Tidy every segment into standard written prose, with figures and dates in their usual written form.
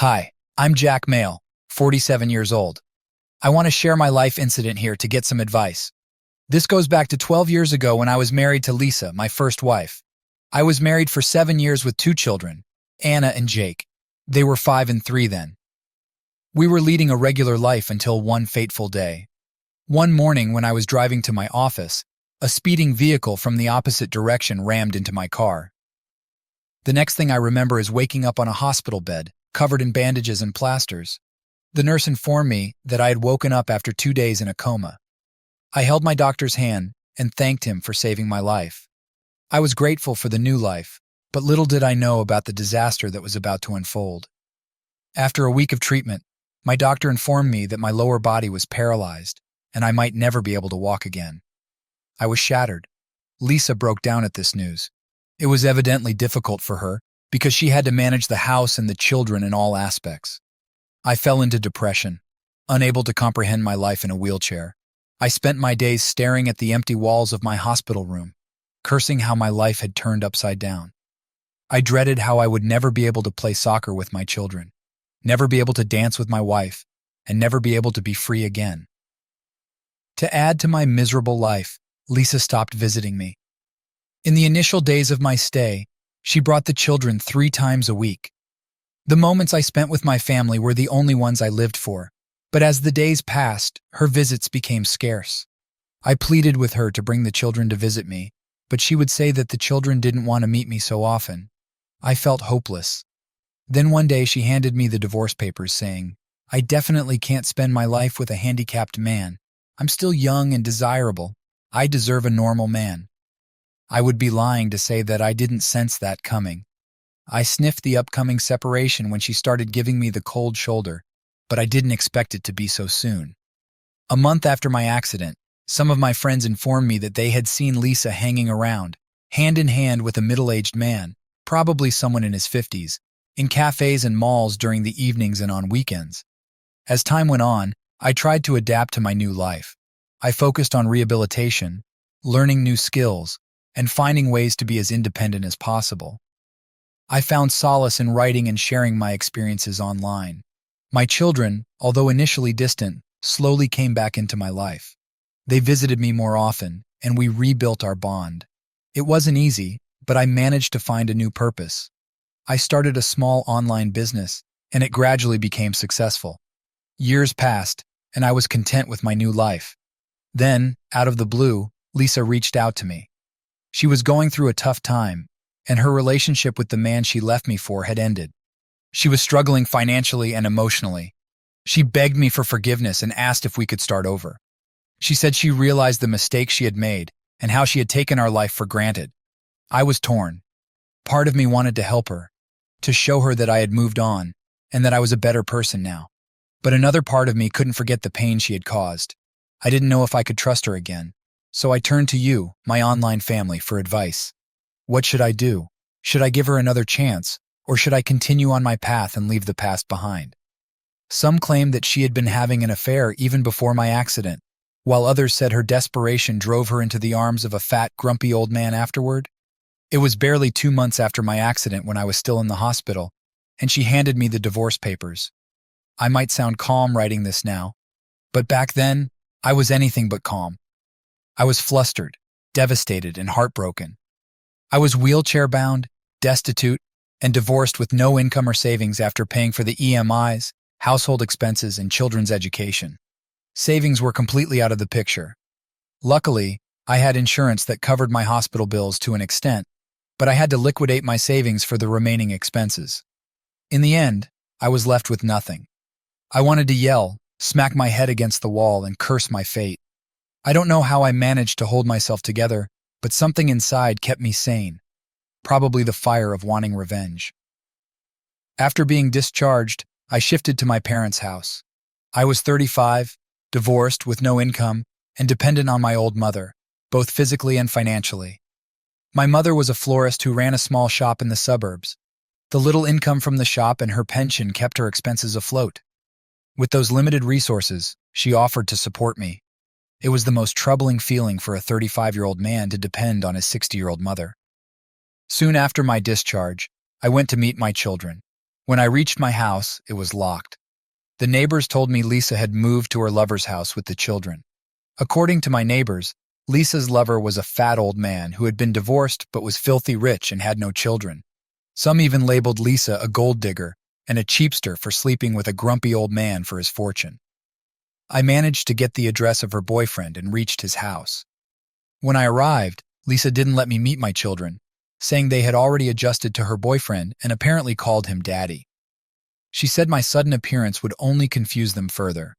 Hi, I'm Jack Mail, 47 years old. I want to share my life incident here to get some advice. This goes back to 12 years ago when I was married to Lisa, my first wife. I was married for 7 years with 2 children, Anna and Jake. They were 5 and 3 then. We were leading a regular life until one fateful day. One morning when I was driving to my office, a speeding vehicle from the opposite direction rammed into my car. The next thing I remember is waking up on a hospital bed, covered in bandages and plasters. The nurse informed me that I had woken up after 2 days in a coma. I held my doctor's hand and thanked him for saving my life. I was grateful for the new life, but little did I know about the disaster that was about to unfold. After a week of treatment, my doctor informed me that my lower body was paralyzed and I might never be able to walk again. I was shattered. Lisa broke down at this news. It was evidently difficult for her because she had to manage the house and the children in all aspects. I fell into depression, unable to comprehend my life in a wheelchair. I spent my days staring at the empty walls of my hospital room, cursing how my life had turned upside down. I dreaded how I would never be able to play soccer with my children, never be able to dance with my wife, and never be able to be free again. To add to my miserable life, Lisa stopped visiting me. In the initial days of my stay, she brought the children 3 times a week. The moments I spent with my family were the only ones I lived for, but as the days passed, her visits became scarce. I pleaded with her to bring the children to visit me, but she would say that the children didn't want to meet me so often. I felt hopeless. Then one day she handed me the divorce papers saying, "I definitely can't spend my life with a handicapped man. I'm still young and desirable. I deserve a normal man." I would be lying to say that I didn't sense that coming. I sniffed the upcoming separation when she started giving me the cold shoulder, but I didn't expect it to be so soon. A month after my accident, some of my friends informed me that they had seen Lisa hanging around, hand in hand with a middle-aged man, probably someone in his 50s, in cafes and malls during the evenings and on weekends. As time went on, I tried to adapt to my new life. I focused on rehabilitation, learning new skills, and finding ways to be as independent as possible. I found solace in writing and sharing my experiences online. My children, although initially distant, slowly came back into my life. They visited me more often, and we rebuilt our bond. It wasn't easy, but I managed to find a new purpose. I started a small online business, and it gradually became successful. Years passed, and I was content with my new life. Then, out of the blue, Lisa reached out to me. She was going through a tough time, and her relationship with the man she left me for had ended. She was struggling financially and emotionally. She begged me for forgiveness and asked if we could start over. She said she realized the mistakes she had made and how she had taken our life for granted. I was torn. Part of me wanted to help her, to show her that I had moved on and that I was a better person now. But another part of me couldn't forget the pain she had caused. I didn't know if I could trust her again. So I turned to you, my online family, for advice. What should I do? Should I give her another chance, or should I continue on my path and leave the past behind? Some claimed that she had been having an affair even before my accident, while others said her desperation drove her into the arms of a fat, grumpy old man afterward. It was barely 2 months after my accident when I was still in the hospital, and she handed me the divorce papers. I might sound calm writing this now, but back then, I was anything but calm. I was flustered, devastated, and heartbroken. I was wheelchair-bound, destitute, and divorced with no income or savings after paying for the EMIs, household expenses, and children's education. Savings were completely out of the picture. Luckily, I had insurance that covered my hospital bills to an extent, but I had to liquidate my savings for the remaining expenses. In the end, I was left with nothing. I wanted to yell, smack my head against the wall, and curse my fate. I don't know how I managed to hold myself together, but something inside kept me sane. Probably the fire of wanting revenge. After being discharged, I shifted to my parents' house. I was 35, divorced with no income, and dependent on my old mother, both physically and financially. My mother was a florist who ran a small shop in the suburbs. The little income from the shop and her pension kept her expenses afloat. With those limited resources, she offered to support me. It was the most troubling feeling for a 35-year-old man to depend on his 60-year-old mother. Soon after my discharge, I went to meet my children. When I reached my house, it was locked. The neighbors told me Lisa had moved to her lover's house with the children. According to my neighbors, Lisa's lover was a fat old man who had been divorced but was filthy rich and had no children. Some even labeled Lisa a gold digger and a cheapster for sleeping with a grumpy old man for his fortune. I managed to get the address of her boyfriend and reached his house. When I arrived, Lisa didn't let me meet my children, saying they had already adjusted to her boyfriend and apparently called him daddy. She said my sudden appearance would only confuse them further.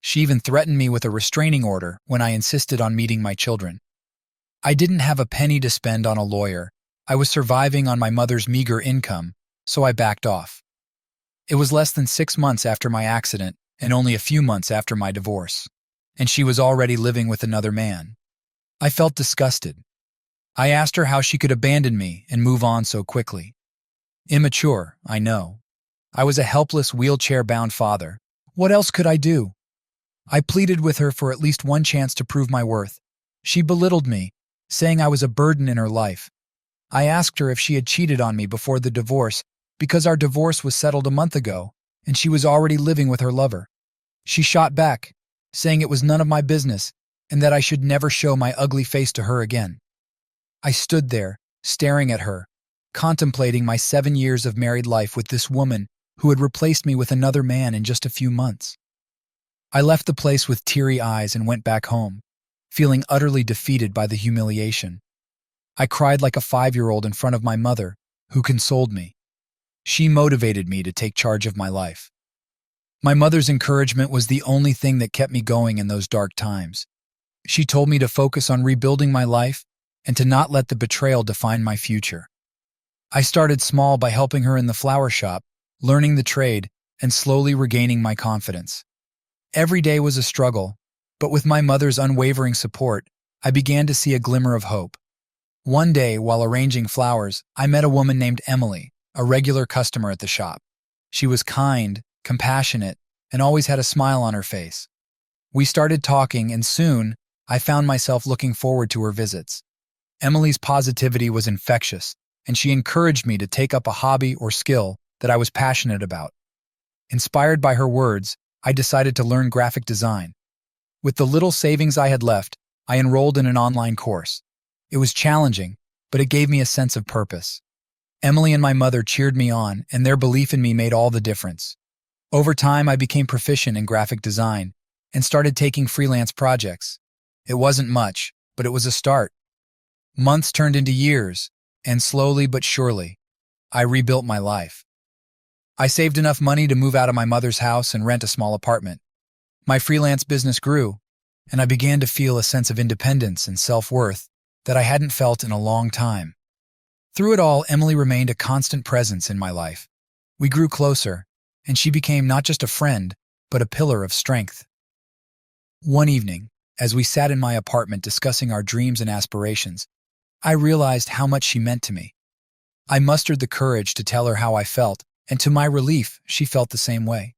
She even threatened me with a restraining order when I insisted on meeting my children. I didn't have a penny to spend on a lawyer. I was surviving on my mother's meager income, so I backed off. It was less than 6 months after my accident and only a few months after my divorce, and she was already living with another man. I felt disgusted. I asked her how she could abandon me and move on so quickly. Immature, I know. I was a helpless, wheelchair-bound father. What else could I do? I pleaded with her for at least one chance to prove my worth. She belittled me, saying I was a burden in her life. I asked her if she had cheated on me before the divorce because our divorce was settled a month ago and she was already living with her lover. She shot back, saying it was none of my business and that I should never show my ugly face to her again. I stood there, staring at her, contemplating my 7 years of married life with this woman who had replaced me with another man in just a few months. I left the place with teary eyes and went back home, feeling utterly defeated by the humiliation. I cried like a 5-year-old in front of my mother, who consoled me. She motivated me to take charge of my life. My mother's encouragement was the only thing that kept me going in those dark times. She told me to focus on rebuilding my life and to not let the betrayal define my future. I started small by helping her in the flower shop, learning the trade, and slowly regaining my confidence. Every day was a struggle, but with my mother's unwavering support, I began to see a glimmer of hope. One day, while arranging flowers, I met a woman named Emily, a regular customer at the shop. She was kind, compassionate, and always had a smile on her face. We started talking, and soon, I found myself looking forward to her visits. Emily's positivity was infectious, and she encouraged me to take up a hobby or skill that I was passionate about. Inspired by her words, I decided to learn graphic design. With the little savings I had left, I enrolled in an online course. It was challenging, but it gave me a sense of purpose. Emily and my mother cheered me on, and their belief in me made all the difference. Over time, I became proficient in graphic design and started taking freelance projects. It wasn't much, but it was a start. Months turned into years, and slowly but surely, I rebuilt my life. I saved enough money to move out of my mother's house and rent a small apartment. My freelance business grew, and I began to feel a sense of independence and self-worth that I hadn't felt in a long time. Through it all, Emily remained a constant presence in my life. We grew closer, and she became not just a friend, but a pillar of strength. One evening, as we sat in my apartment discussing our dreams and aspirations, I realized how much she meant to me. I mustered the courage to tell her how I felt, and to my relief, she felt the same way.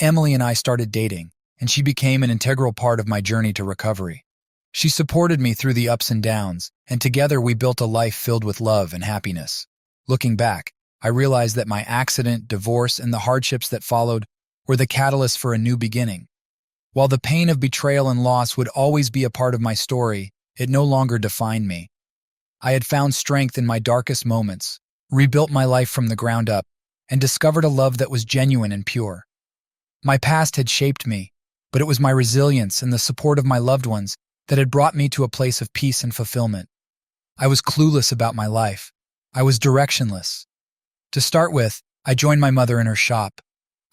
Emily and I started dating, and she became an integral part of my journey to recovery. She supported me through the ups and downs, and together we built a life filled with love and happiness. Looking back, I realized that my accident, divorce, and the hardships that followed were the catalyst for a new beginning. While the pain of betrayal and loss would always be a part of my story, it no longer defined me. I had found strength in my darkest moments, rebuilt my life from the ground up, and discovered a love that was genuine and pure. My past had shaped me, but it was my resilience and the support of my loved ones that had brought me to a place of peace and fulfillment. I was clueless about my life. I was directionless. To start with, I joined my mother in her shop.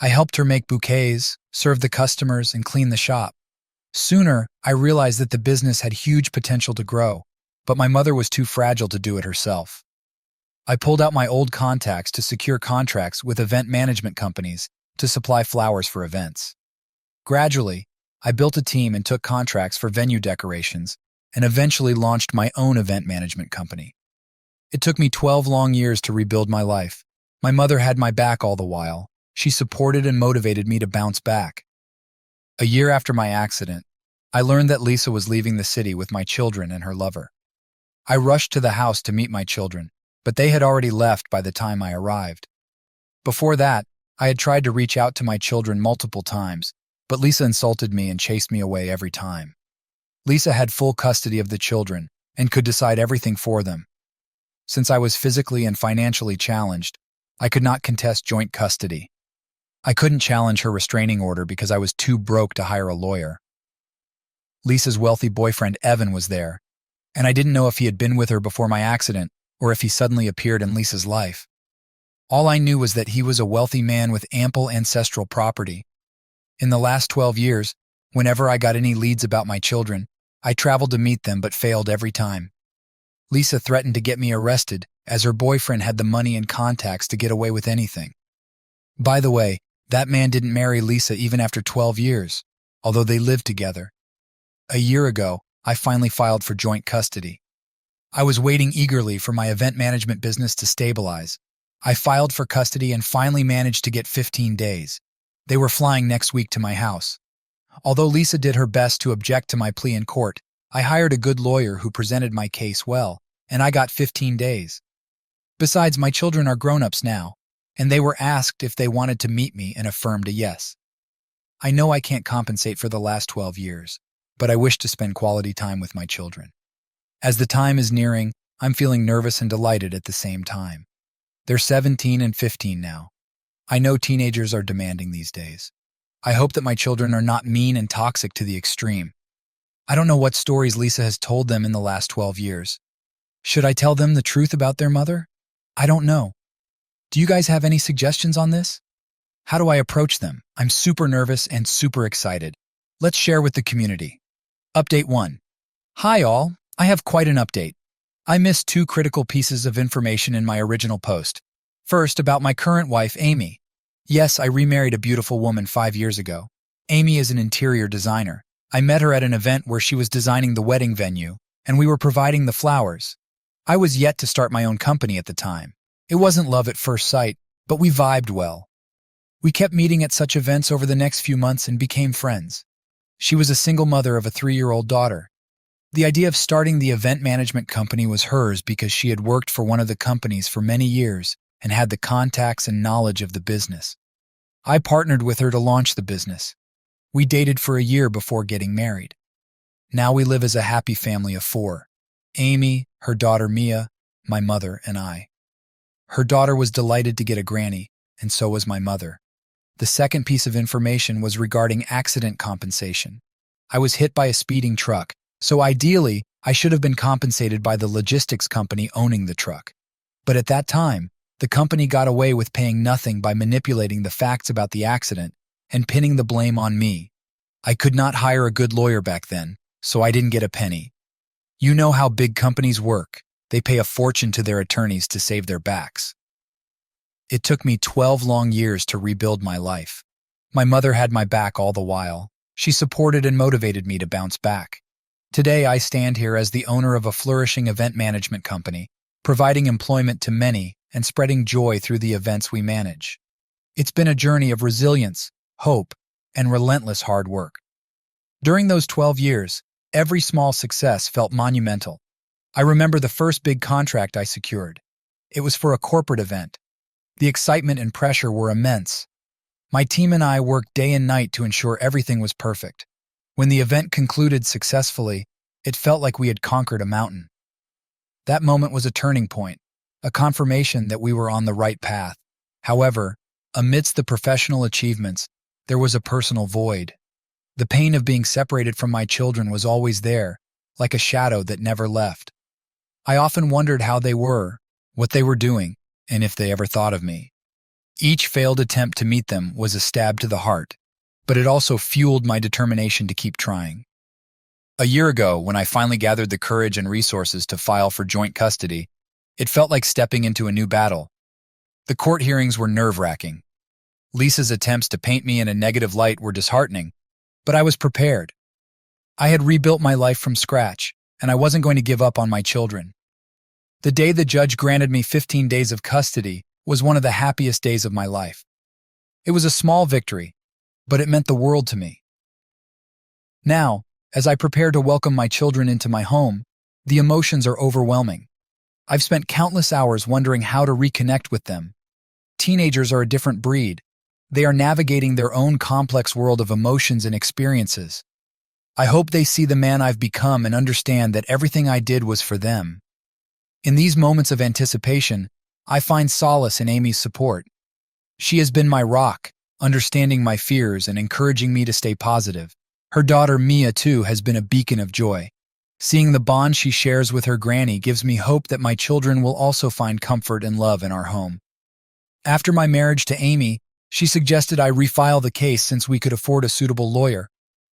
I helped her make bouquets, serve the customers, and clean the shop. Sooner, I realized that the business had huge potential to grow, but my mother was too fragile to do it herself. I pulled out my old contacts to secure contracts with event management companies to supply flowers for events. Gradually, I built a team and took contracts for venue decorations and eventually launched my own event management company. It took me 12 long years to rebuild my life. My mother had my back all the while. She supported and motivated me to bounce back. A year after my accident, I learned that Lisa was leaving the city with my children and her lover. I rushed to the house to meet my children, but they had already left by the time I arrived. Before that, I had tried to reach out to my children multiple times, but Lisa insulted me and chased me away every time. Lisa had full custody of the children and could decide everything for them. Since I was physically and financially challenged, I could not contest joint custody. I couldn't challenge her restraining order because I was too broke to hire a lawyer. Lisa's wealthy boyfriend Evan was there, and I didn't know if he had been with her before my accident or if he suddenly appeared in Lisa's life. All I knew was that he was a wealthy man with ample ancestral property. In the last 12 years, whenever I got any leads about my children, I traveled to meet them but failed every time. Lisa threatened to get me arrested as her boyfriend had the money and contacts to get away with anything. By the way, that man didn't marry Lisa even after 12 years, although they lived together. A year ago, I finally filed for joint custody. I was waiting eagerly for my event management business to stabilize. I filed for custody and finally managed to get 15 days. They were flying next week to my house. Although Lisa did her best to object to my plea in court, I hired a good lawyer who presented my case well, and I got 15 days. Besides, my children are grown-ups now, and they were asked if they wanted to meet me and affirmed a yes. I know I can't compensate for the last 12 years, but I wish to spend quality time with my children. As the time is nearing, I'm feeling nervous and delighted at the same time. They're 17 and 15 now. I know teenagers are demanding these days. I hope that my children are not mean and toxic to the extreme. I don't know what stories Lisa has told them in the last 12 years. Should I tell them the truth about their mother? I don't know. Do you guys have any suggestions on this? How do I approach them? I'm super nervous and super excited. Let's share with the community. Update 1. Hi all, I have quite an update. I missed 2 critical pieces of information in my original post. First, about my current wife, Amy. Yes, I remarried a beautiful woman 5 years ago. Amy is an interior designer. I met her at an event where she was designing the wedding venue, and we were providing the flowers. I was yet to start my own company at the time. It wasn't love at first sight, but we vibed well. We kept meeting at such events over the next few months and became friends. She was a single mother of a 3-year-old daughter. The idea of starting the event management company was hers because she had worked for one of the companies for many years and had the contacts and knowledge of the business. I partnered with her to launch the business. We dated for a year before getting married. Now we live as a happy family of 4. Amy, her daughter Mia, my mother, and I. Her daughter was delighted to get a granny, and so was my mother. The second piece of information was regarding accident compensation. I was hit by a speeding truck, so ideally, I should have been compensated by the logistics company owning the truck. But at that time, the company got away with paying nothing by manipulating the facts about the accident and pinning the blame on me. I could not hire a good lawyer back then, so I didn't get a penny. You know how big companies work. They pay a fortune to their attorneys to save their backs. It took me 12 long years to rebuild my life. My mother had my back all the while. She supported and motivated me to bounce back. Today, I stand here as the owner of a flourishing event management company, providing employment to many and spreading joy through the events we manage. It's been a journey of resilience, hope, and relentless hard work. During those 12 years, every small success felt monumental. I remember the first big contract I secured. It was for a corporate event. The excitement and pressure were immense. My team and I worked day and night to ensure everything was perfect. When the event concluded successfully, it felt like we had conquered a mountain. That moment was a turning point, a confirmation that we were on the right path. However, amidst the professional achievements, there was a personal void. The pain of being separated from my children was always there, like a shadow that never left. I often wondered how they were, what they were doing, and if they ever thought of me. Each failed attempt to meet them was a stab to the heart, but it also fueled my determination to keep trying. A year ago, when I finally gathered the courage and resources to file for joint custody, it felt like stepping into a new battle. The court hearings were nerve-wracking. Lisa's attempts to paint me in a negative light were disheartening, but I was prepared. I had rebuilt my life from scratch, and I wasn't going to give up on my children. The day the judge granted me 15 days of custody was one of the happiest days of my life. It was a small victory, but it meant the world to me. Now, as I prepare to welcome my children into my home, the emotions are overwhelming. I've spent countless hours wondering how to reconnect with them. Teenagers are a different breed. They are navigating their own complex world of emotions and experiences. I hope they see the man I've become and understand that everything I did was for them. In these moments of anticipation, I find solace in Amy's support. She has been my rock, understanding my fears and encouraging me to stay positive. Her daughter Mia, too, has been a beacon of joy. Seeing the bond she shares with her granny gives me hope that my children will also find comfort and love in our home. After my marriage to Amy, she suggested I refile the case since we could afford a suitable lawyer.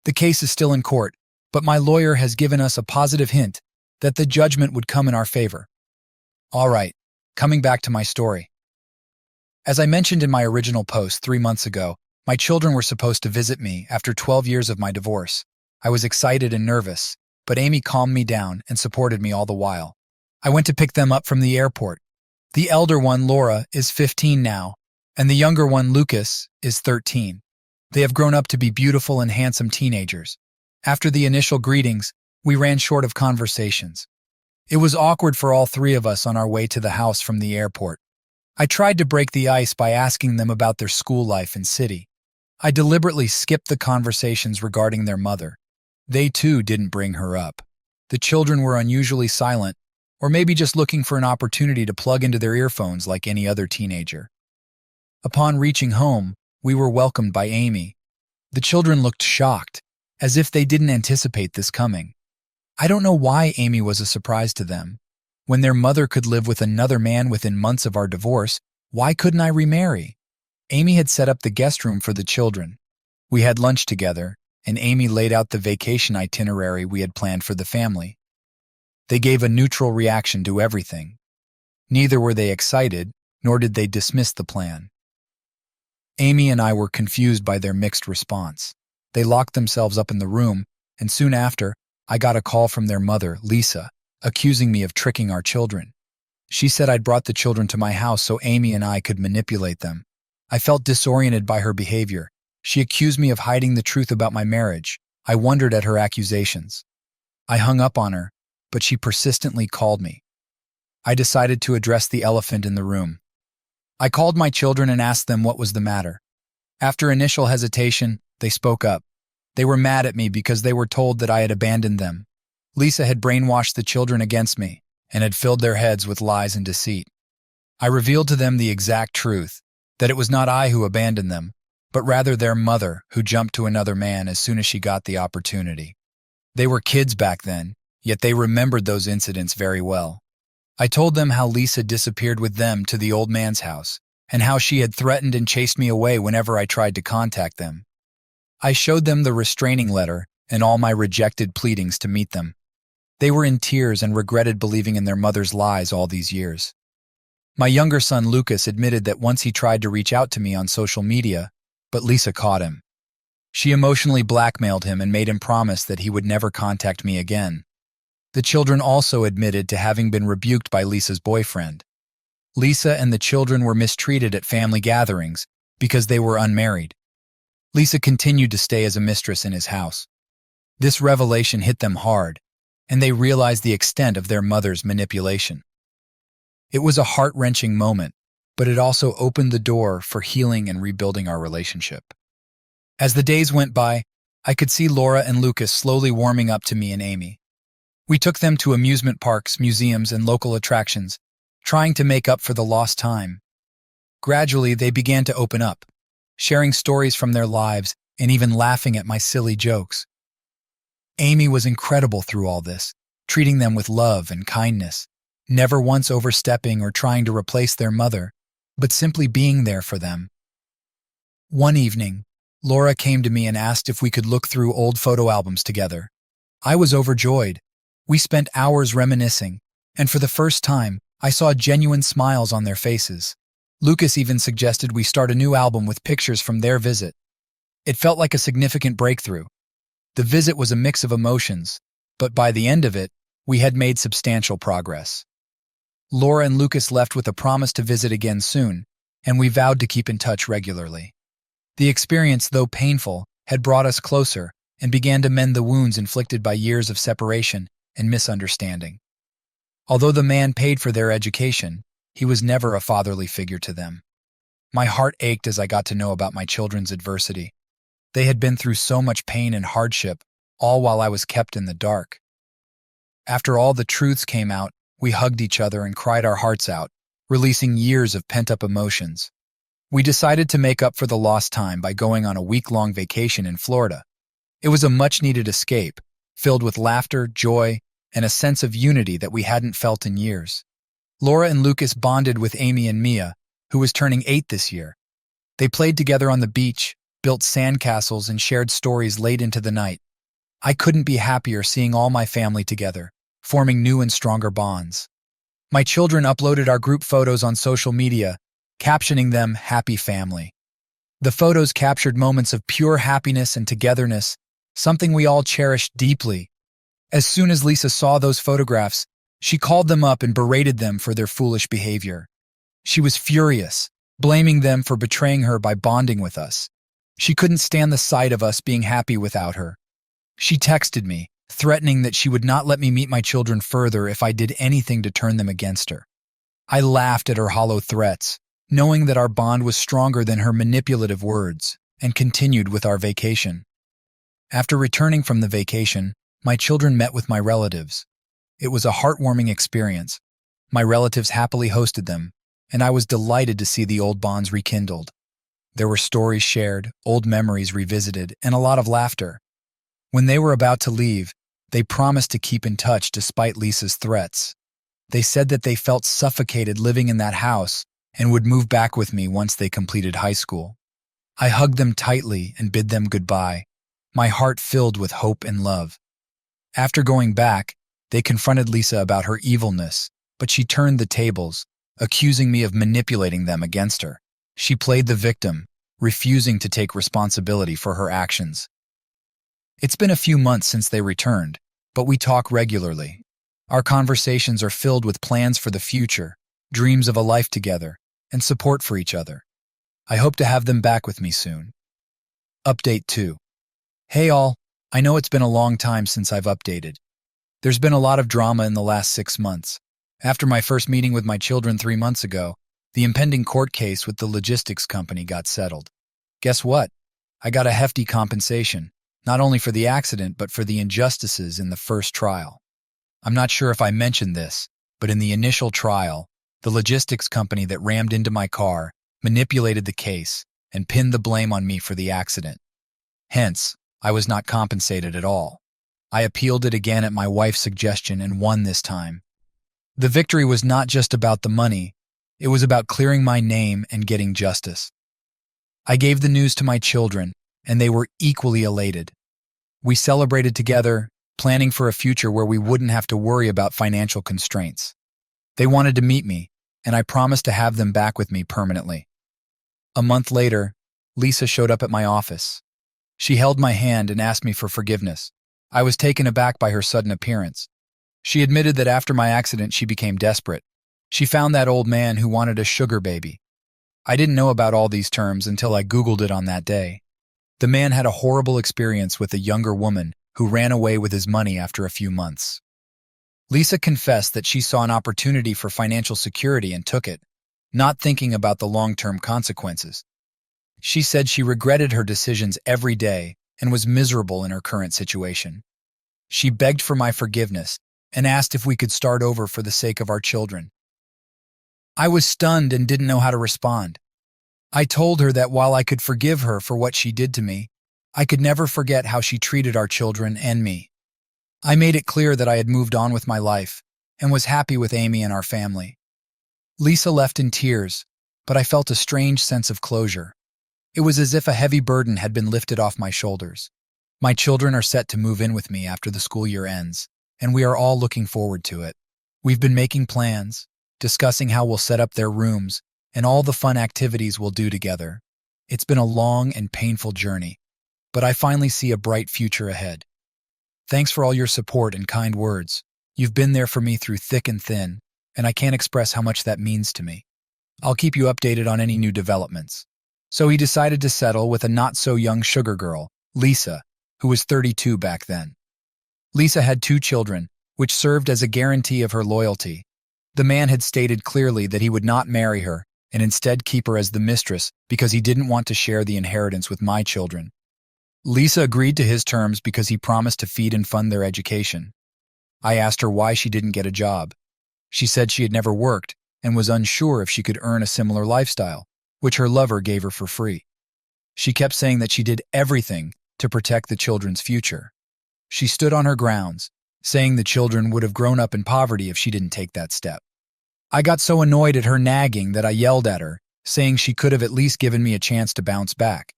The case is still in court, but my lawyer has given us a positive hint that the judgment would come in our favor. All right, coming back to my story. As I mentioned in my original post 3 months ago, my children were supposed to visit me after 12 years of my divorce. I was excited and nervous, but Amy calmed me down and supported me all the while. I went to pick them up from the airport. The elder one, Laura, is 15 now, and the younger one, Lucas, is 13. They have grown up to be beautiful and handsome teenagers. After the initial greetings, we ran short of conversations. It was awkward for all three of us on our way to the house from the airport. I tried to break the ice by asking them about their school life and city. I deliberately skipped the conversations regarding their mother. They too didn't bring her up. The children were unusually silent, or maybe just looking for an opportunity to plug into their earphones like any other teenager. Upon reaching home, we were welcomed by Amy. The children looked shocked, as if they didn't anticipate this coming. I don't know why Amy was a surprise to them. When their mother could live with another man within months of our divorce, why couldn't I remarry? Amy had set up the guest room for the children. We had lunch together, and Amy laid out the vacation itinerary we had planned for the family. They gave a neutral reaction to everything. Neither were they excited, nor did they dismiss the plan. Amy and I were confused by their mixed response. They locked themselves up in the room, and soon after, I got a call from their mother, Lisa, accusing me of tricking our children. She said I'd brought the children to my house so Amy and I could manipulate them. I felt disoriented by her behavior. She accused me of hiding the truth about my marriage. I wondered at her accusations. I hung up on her, but she persistently called me. I decided to address the elephant in the room. I called my children and asked them what was the matter. After initial hesitation, they spoke up. They were mad at me because they were told that I had abandoned them. Lisa had brainwashed the children against me and had filled their heads with lies and deceit. I revealed to them the exact truth, that it was not I who abandoned them, but rather their mother who jumped to another man as soon as she got the opportunity. They were kids back then, yet they remembered those incidents very well. I told them how Lisa disappeared with them to the old man's house, and how she had threatened and chased me away whenever I tried to contact them. I showed them the restraining letter and all my rejected pleadings to meet them. They were in tears and regretted believing in their mother's lies all these years. My younger son Lucas admitted that once he tried to reach out to me on social media, but Lisa caught him. She emotionally blackmailed him and made him promise that he would never contact me again. The children also admitted to having been rebuked by Lisa's boyfriend. Lisa and the children were mistreated at family gatherings because they were unmarried. Lisa continued to stay as a mistress in his house. This revelation hit them hard, and they realized the extent of their mother's manipulation. It was a heart-wrenching moment, but it also opened the door for healing and rebuilding our relationship. As the days went by, I could see Laura and Lucas slowly warming up to me and Amy. We took them to amusement parks, museums, and local attractions, trying to make up for the lost time. Gradually, they began to open up, sharing stories from their lives and even laughing at my silly jokes. Amy was incredible through all this, treating them with love and kindness, never once overstepping or trying to replace their mother, but simply being there for them. One evening, Laura came to me and asked if we could look through old photo albums together. I was overjoyed. We spent hours reminiscing, and for the first time, I saw genuine smiles on their faces. Lucas even suggested we start a new album with pictures from their visit. It felt like a significant breakthrough. The visit was a mix of emotions, but by the end of it, we had made substantial progress. Laura and Lucas left with a promise to visit again soon, and we vowed to keep in touch regularly. The experience, though painful, had brought us closer and began to mend the wounds inflicted by years of separation and misunderstanding. Although the man paid for their education, he was never a fatherly figure to them. My heart ached as I got to know about my children's adversity. They had been through so much pain and hardship, all while I was kept in the dark. After all the truths came out, we hugged each other and cried our hearts out, releasing years of pent-up emotions. We decided to make up for the lost time by going on a week-long vacation in Florida. It was a much-needed escape, filled with laughter, joy, and a sense of unity that we hadn't felt in years. Laura and Lucas bonded with Amy and Mia, who was turning 8 this year. They played together on the beach, built sandcastles, and shared stories late into the night. I couldn't be happier seeing all my family together, forming new and stronger bonds. My children uploaded our group photos on social media, captioning them "Happy Family." The photos captured moments of pure happiness and togetherness, something we all cherished deeply. As soon as Lisa saw those photographs, she called them up and berated them for their foolish behavior. She was furious, blaming them for betraying her by bonding with us. She couldn't stand the sight of us being happy without her. She texted me, threatening that she would not let me meet my children further if I did anything to turn them against her. I laughed at her hollow threats, knowing that our bond was stronger than her manipulative words, and continued with our vacation. After returning from the vacation, my children met with my relatives. It was a heartwarming experience. My relatives happily hosted them, and I was delighted to see the old bonds rekindled. There were stories shared, old memories revisited, and a lot of laughter. When they were about to leave, they promised to keep in touch despite Lisa's threats. They said that they felt suffocated living in that house and would move back with me once they completed high school. I hugged them tightly and bid them goodbye, my heart filled with hope and love. After going back, they confronted Lisa about her evilness, but she turned the tables, accusing me of manipulating them against her. She played the victim, refusing to take responsibility for her actions. It's been a few months since they returned, but we talk regularly. Our conversations are filled with plans for the future, dreams of a life together, and support for each other. I hope to have them back with me soon. Update 2. Hey all, I know it's been a long time since I've updated. There's been a lot of drama in the last 6 months. After my first meeting with my children 3 months ago, the impending court case with the logistics company got settled. Guess what? I got a hefty compensation, not only for the accident but for the injustices in the first trial. I'm not sure if I mentioned this, but in the initial trial, the logistics company that rammed into my car manipulated the case and pinned the blame on me for the accident. Hence, I was not compensated at all. I appealed it again at my wife's suggestion and won this time. The victory was not just about the money, it was about clearing my name and getting justice. I gave the news to my children, and they were equally elated. We celebrated together, planning for a future where we wouldn't have to worry about financial constraints. They wanted to meet me, and I promised to have them back with me permanently. A month later, Lisa showed up at my office. She held my hand and asked me for forgiveness. I was taken aback by her sudden appearance. She admitted that after my accident she became desperate. She found that old man who wanted a sugar baby. I didn't know about all these terms until I Googled it on that day. The man had a horrible experience with a younger woman who ran away with his money after a few months. Lisa confessed that she saw an opportunity for financial security and took it, not thinking about the long-term consequences. She said she regretted her decisions every day and was miserable in her current situation. She begged for my forgiveness and asked if we could start over for the sake of our children. I was stunned and didn't know how to respond. I told her that while I could forgive her for what she did to me, I could never forget how she treated our children and me. I made it clear that I had moved on with my life and was happy with Amy and our family. Lisa left in tears, but I felt a strange sense of closure. It was as if a heavy burden had been lifted off my shoulders. My children are set to move in with me after the school year ends, and we are all looking forward to it. We've been making plans, discussing how we'll set up their rooms, and all the fun activities we'll do together. It's been a long and painful journey, but I finally see a bright future ahead. Thanks for all your support and kind words. You've been there for me through thick and thin, and I can't express how much that means to me. I'll keep you updated on any new developments. So he decided to settle with a not-so-young sugar girl, Lisa, who was 32 back then. Lisa had 2 children, which served as a guarantee of her loyalty. The man had stated clearly that he would not marry her, and instead keep her as the mistress because he didn't want to share the inheritance with my children. Lisa agreed to his terms because he promised to feed and fund their education. I asked her why she didn't get a job. She said she had never worked and was unsure if she could earn a similar lifestyle, which her lover gave her for free. She kept saying that she did everything to protect the children's future. She stood on her grounds, saying the children would have grown up in poverty if she didn't take that step. I got so annoyed at her nagging that I yelled at her, saying she could have at least given me a chance to bounce back.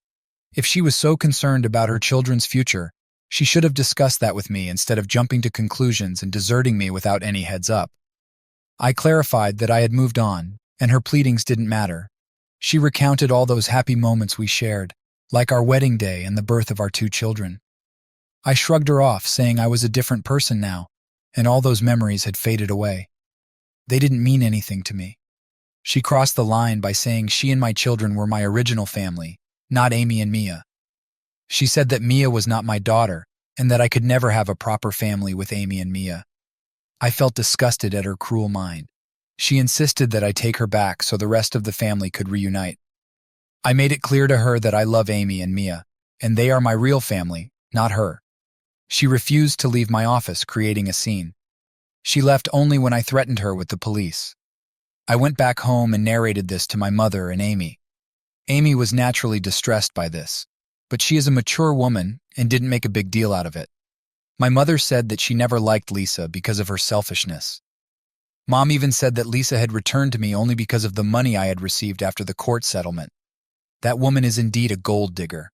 If she was so concerned about her children's future, she should have discussed that with me instead of jumping to conclusions and deserting me without any heads up. I clarified that I had moved on, and her pleadings didn't matter. She recounted all those happy moments we shared, like our wedding day and the birth of our 2 children. I shrugged her off, saying I was a different person now, and all those memories had faded away. They didn't mean anything to me. She crossed the line by saying she and my children were my original family, not Amy and Mia. She said that Mia was not my daughter, and that I could never have a proper family with Amy and Mia. I felt disgusted at her cruel mind. She insisted that I take her back so the rest of the family could reunite. I made it clear to her that I love Amy and Mia, and they are my real family, not her. She refused to leave my office, creating a scene. She left only when I threatened her with the police. I went back home and narrated this to my mother and Amy. Amy was naturally distressed by this, but she is a mature woman and didn't make a big deal out of it. My mother said that she never liked Lisa because of her selfishness. Mom even said that Lisa had returned to me only because of the money I had received after the court settlement. That woman is indeed a gold digger.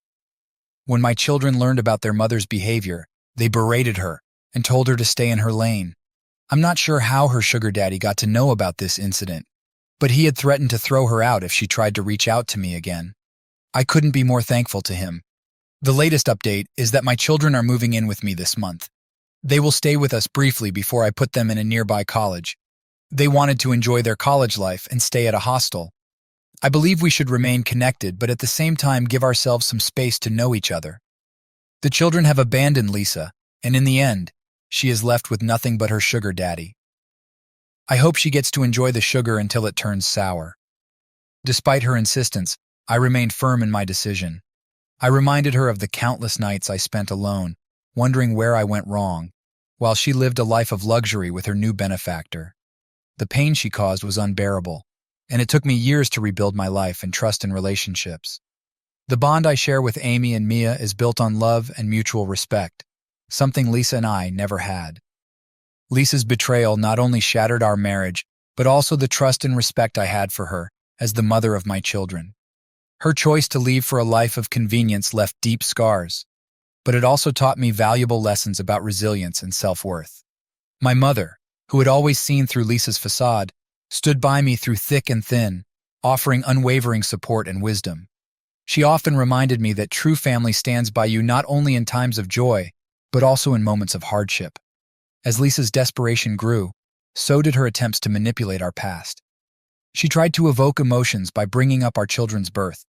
When my children learned about their mother's behavior, they berated her and told her to stay in her lane. I'm not sure how her sugar daddy got to know about this incident, but he had threatened to throw her out if she tried to reach out to me again. I couldn't be more thankful to him. The latest update is that my children are moving in with me this month. They will stay with us briefly before I put them in a nearby college. They wanted to enjoy their college life and stay at a hostel. I believe we should remain connected, but at the same time give ourselves some space to know each other. The children have abandoned Lisa, and in the end, she is left with nothing but her sugar daddy. I hope she gets to enjoy the sugar until it turns sour. Despite her insistence, I remained firm in my decision. I reminded her of the countless nights I spent alone, wondering where I went wrong, while she lived a life of luxury with her new benefactor. The pain she caused was unbearable, and it took me years to rebuild my life and trust in relationships. The bond I share with Amy and Mia is built on love and mutual respect, something Lisa and I never had. Lisa's betrayal not only shattered our marriage, but also the trust and respect I had for her as the mother of my children. Her choice to leave for a life of convenience left deep scars, but it also taught me valuable lessons about resilience and self-worth. My mother, who had always seen through Lisa's facade, stood by me through thick and thin, offering unwavering support and wisdom. She often reminded me that true family stands by you not only in times of joy, but also in moments of hardship. As Lisa's desperation grew, so did her attempts to manipulate our past. She tried to evoke emotions by bringing up our children's birth,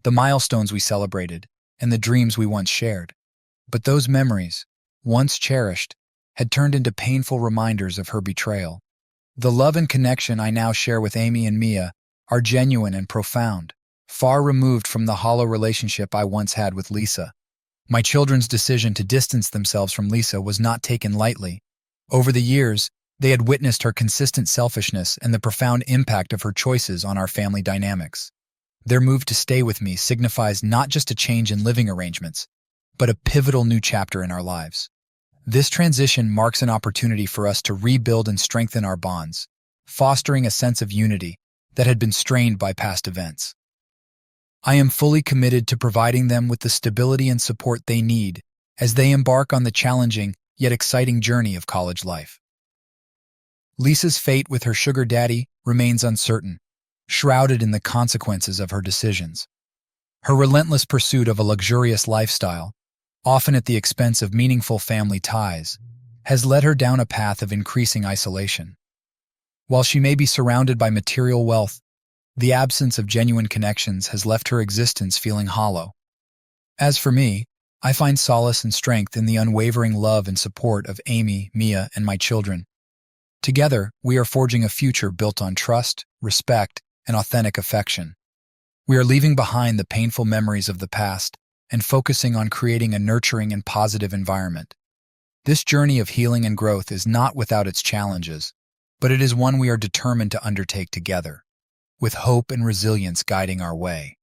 the milestones we celebrated, and the dreams we once shared. But those memories, once cherished, had turned into painful reminders of her betrayal. The love and connection I now share with Amy and Mia are genuine and profound, far removed from the hollow relationship I once had with Lisa. My children's decision to distance themselves from Lisa was not taken lightly. Over the years, they had witnessed her consistent selfishness and the profound impact of her choices on our family dynamics. Their move to stay with me signifies not just a change in living arrangements, but a pivotal new chapter in our lives. This transition marks an opportunity for us to rebuild and strengthen our bonds, fostering a sense of unity that had been strained by past events. I am fully committed to providing them with the stability and support they need as they embark on the challenging yet exciting journey of college life. Lisa's fate with her sugar daddy remains uncertain, shrouded in the consequences of her decisions. Her relentless pursuit of a luxurious lifestyle, often at the expense of meaningful family ties, has led her down a path of increasing isolation. While she may be surrounded by material wealth, the absence of genuine connections has left her existence feeling hollow. As for me, I find solace and strength in the unwavering love and support of Amy, Mia, and my children. Together, we are forging a future built on trust, respect, and authentic affection. We are leaving behind the painful memories of the past and focusing on creating a nurturing and positive environment. This journey of healing and growth is not without its challenges, but it is one we are determined to undertake together, with hope and resilience guiding our way.